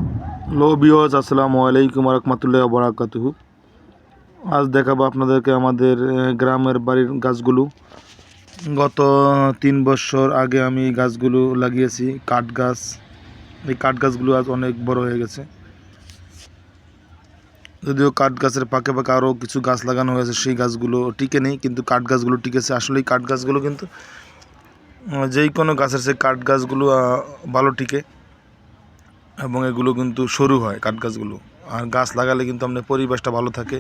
Hello viewers, আসসালামু আলাইকুম ওয়া রাহমাতুল্লাহি ওয়া বারাকাতুহু। আজ দেখাবো আপনাদেরকে আমাদের গ্রামের বাড়ির গাছগুলো। গত 3 বছর আগে আমি এই গাছগুলো লাগিয়েছি, কাঠ গাছ। এই কাঠ গাছগুলো আজ অনেক বড় হয়ে গেছে। যদিও কাঠ গাছের পাকে পাকে আরও কিছু গাছ লাগানো হয়েছে, সেই গাছগুলো টিকে নেই, কিন্তু কাঠ গাছগুলো টিকেছে। আসলে এই কাঠ গাছগুলো কিন্তু যেই কোনো গাছের সেই কাঠ গাছগুলো ভালো টিকে, এবং এগুলো কিন্তু সরু হয় কাঠ গাছগুলো। আর গাছ লাগালে কিন্তু আপনার পরিবেশটা ভালো থাকে।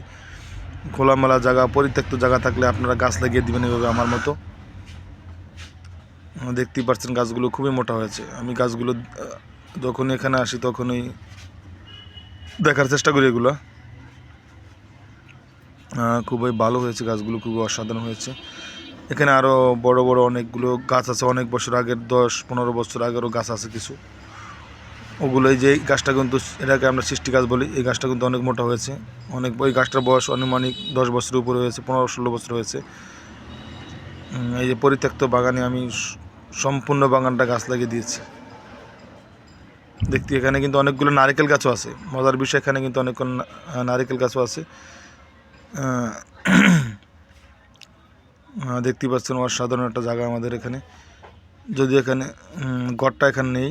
খোলামেলা জায়গা, পরিত্যক্ত জায়গা থাকলে আপনারা গাছ লাগিয়ে দেবেন এভাবে আমার মতো। দেখতেই পাচ্ছেন গাছগুলো খুবই মোটা হয়েছে। আমি গাছগুলো যখন এখানে আসি তখনই দেখার চেষ্টা করি। এগুলো খুবই ভালো হয়েছে, গাছগুলো খুবই অসাধারণ হয়েছে। এখানে আরও বড় বড় অনেকগুলো গাছ আছে, অনেক বছর আগের, 10-15 বছর আগেরও গাছ আছে কিছু। ওগুলো এই যে গাছটা কিন্তু, এটাকে আমরা সৃষ্টি গাছ বলি, এই গাছটা কিন্তু অনেক মোটা হয়েছে। ওই গাছটার বয়স আনুমানিক 10 বছরের উপরে হয়েছে, 15-16 বছর হয়েছে। এই যে পরিত্যক্ত বাগানে আমি সম্পূর্ণ বাগানটা গাছ লাগিয়ে দিয়েছি। দেখতে এখানে কিন্তু অনেকগুলো নারকেল গাছও আছে। মজার বিষয়, এখানে কিন্তু অনেকগুলো নারকেল গাছও আছে। দেখতে পাচ্ছেন অসাধারণ একটা জায়গা আমাদের এখানে। যদি এখানে গড়টা এখানে নেই,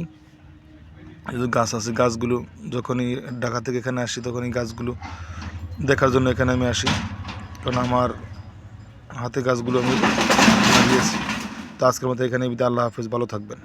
গাছ আছে। গাছগুলো যখনই ঢাকা থেকে এখানে আসি তখনই গাছগুলো দেখার জন্য এখানে আমি আসি, কারণ আমার হাতে গাছগুলো আমি লাগিয়েছি। তো আজকের মতো এখানে বিদায়। আল্লাহ হাফেজ, ভালো থাকবেন।